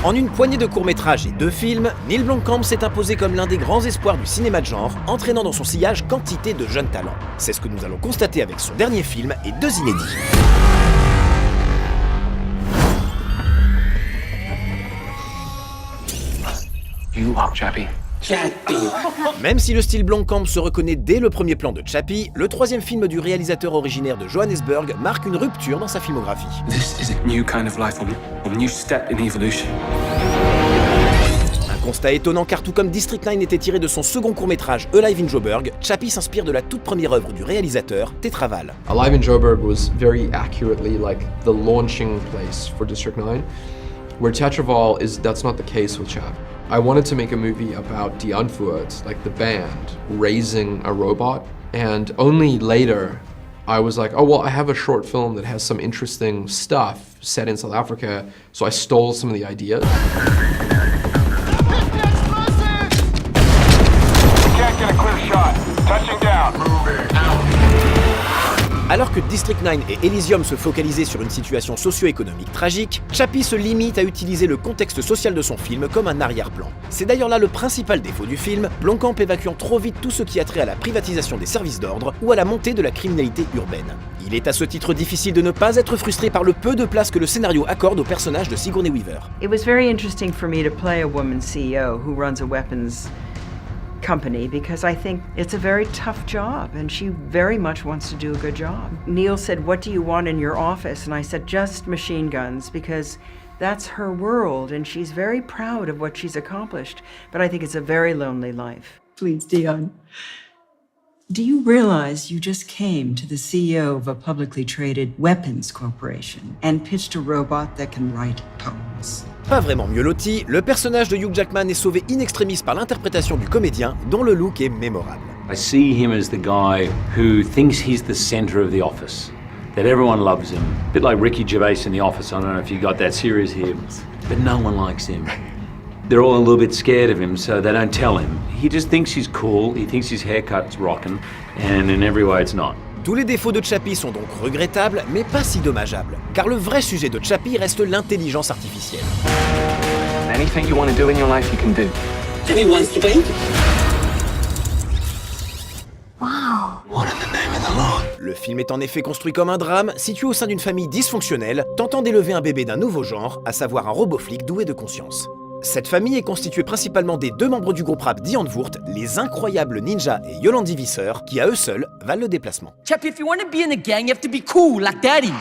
En une poignée de courts-métrages et 2 films, Neil Blomkamp s'est imposé comme l'un des grands espoirs du cinéma de genre, entraînant dans son sillage quantité de jeunes talents. C'est ce que nous allons constater avec son dernier film et 2 inédits. You are Chappie. Même si le style Blomkamp se reconnaît dès le premier plan de Chappie, le 3e film du réalisateur originaire de Johannesburg marque une rupture dans sa filmographie. This is a new kind of life, a new step in evolution. Un constat étonnant car tout comme District 9 était tiré de son second court-métrage Alive in Joburg, Chappie s'inspire de la toute première œuvre du réalisateur, Tetraval. Alive in Joburg was very accurately like the launching place for District 9, where Tetraval that's not the case with Chappie. I wanted to make a movie about Die Antwoord, like the band, raising a robot, and only later I was like, oh well, I have a short film that has some interesting stuff set in South Africa, so I stole some of the ideas. Can't get a clear shot. Touching down. Alors que District 9 et Elysium se focalisaient sur une situation socio-économique tragique, Chappie se limite à utiliser le contexte social de son film comme un arrière-plan. C'est d'ailleurs là le principal défaut du film, Blomkamp évacuant trop vite tout ce qui a trait à la privatisation des services d'ordre ou à la montée de la criminalité urbaine. Il est à ce titre difficile de ne pas être frustré par le peu de place que le scénario accorde au personnage de Sigourney Weaver. It was very interesting for me to play a woman CEO who runs a weapons company because I think it's a very tough job and she very much wants to do a good job. Neil said, "What do you want in your office?" And I said, "Just machine guns," because that's her world and she's very proud of what she's accomplished, but I think it's a very lonely life. Please, Dion. Do you realize you just came to the CEO of a publicly traded weapons corporation and pitched a robot that can write poems? Pas vraiment mieux loti, le personnage de Hugh Jackman est sauvé in extremis par l'interprétation du comédien, dont le look est mémorable. I see him as the guy who thinks he's the center of the office, that everyone loves him. A bit like Ricky Gervais in The Office. I don't know if you got that series here, but no one likes him. They're all a little bit scared of him, so they don't tell him. He just thinks he's cool, he thinks his haircut's rockin', and in every way it's not. Tous les défauts de Chappie sont donc regrettables, mais pas si dommageables, car le vrai sujet de Chappie reste l'intelligence artificielle. Anything you want to do in your life, you can do. Anyone's debate? What in the name of the Lord? Le film est en effet construit comme un drame, situé au sein d'une famille dysfonctionnelle, tentant d'élever un bébé d'un nouveau genre, à savoir un robot flic doué de conscience. Cette famille est constituée principalement des 2 membres du groupe rap Die Antwoord, les incroyables Ninja et Yolandi Visser, qui à eux seuls valent le déplacement. Chappie, if you want to be in a gang, you have to be cool like Daddy.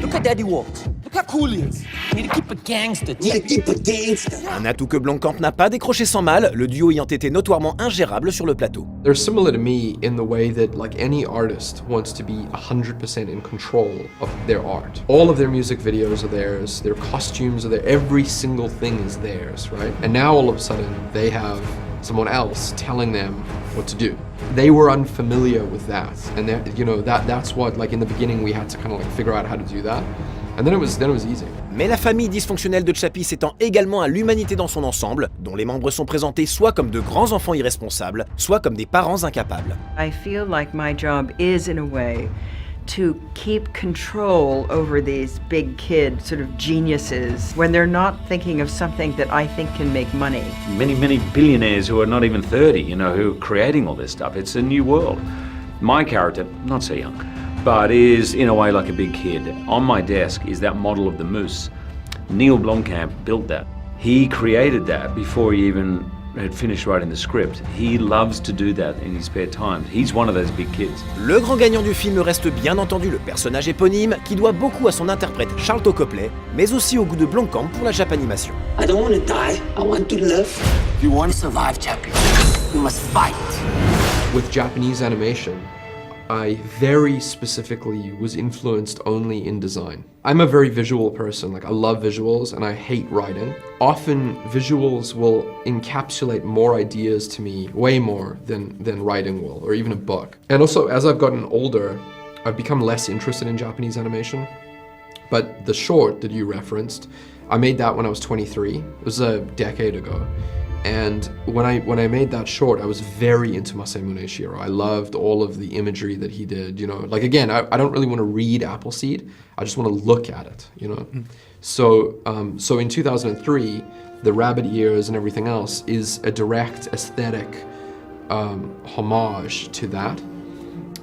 Look how Daddy walks. Look how cool he is. You need to keep a gangster. You need to keep a gangster. Un atout que Blomkamp n'a pas décroché sans mal, le duo ayant été notoirement ingérable sur le plateau. They're similar to me in the way that like any artist wants to be 100% in control of their art. All of their music videos are theirs, their costumes are there, every single thing is theirs, right? And now all of a sudden they have someone else telling them what to do. They were unfamiliar with that, and that's what, like in the beginning we had to kind of like figure out how to do that, and then it was easy. Mais la famille dysfonctionnelle de Chappie s'étend également à l'humanité dans son ensemble, dont les membres sont présentés soit comme de grands enfants irresponsables, soit comme des parents incapables. I feel like my job is, in a way, to keep control over these big kid sort of geniuses when they're not thinking of something that I think can make money. Many billionaires who are not even 30, who are creating all this stuff. It's a new world. My character, not so young, but is in a way like a big kid. On my desk is that model of the moose. Neil Blomkamp built that. He created that before he even had finished writing the script. He loves to do that in his spare time. He's one of those big kids. Le grand gagnant du film reste bien entendu le personnage éponyme, qui doit beaucoup à son interprète Charlton Copley, mais aussi au goût de Blomkamp pour la Japanimation. I don't want to die. I want to live. If you want to survive, Chappie, you must fight. With Japanese animation, I very specifically was influenced only in design. I'm a very visual person, like I love visuals and I hate writing. Often visuals will encapsulate more ideas to me, way more than writing will, or even a book. And also, as I've gotten older, I've become less interested in Japanese animation. But the short that you referenced, I made that when I was 23. It was a decade ago. And when I made that short, I was very into Masamune Shirow. I loved all of the imagery that he did, you know. Like, again, I don't really want to read Appleseed. I just want to look at it, you know. So in 2003, the rabbit ears and everything else is a direct aesthetic homage to that.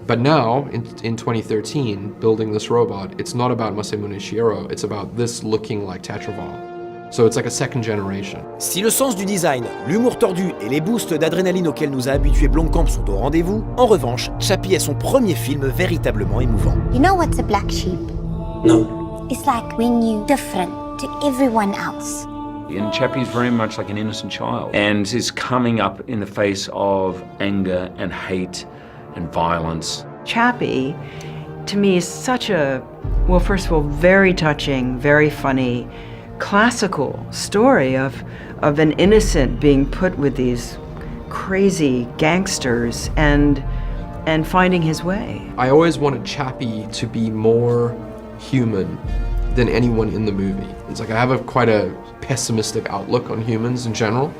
But now, in 2013, building this robot, it's not about Masamune Shirow, it's about this looking like Tetraval. So it's like a second generation. Si le sens du design, l'humour tordu et les boosts d'adrénaline auxquels nous a habitués Blomkamp sont au rendez-vous, en revanche, Chappie est son premier film véritablement émouvant. You know what's a black sheep? No. It's like when you're different to everyone else. And Chappie's very much like an innocent child and is coming up in the face of anger and hate and violence. Chappie, to me, is such a, well, first of all, very touching, very funny, classical story of an innocent being put with these crazy gangsters and finding his way. I always wanted Chappie to be more human than anyone in the movie. It's like I have quite a pessimistic outlook on humans in general.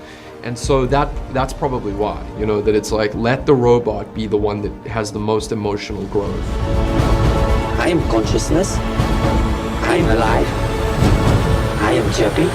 And so that's probably why, you know, that it's like, let the robot be the one that has the most emotional growth. I am consciousness. I am alive. I am Chappie.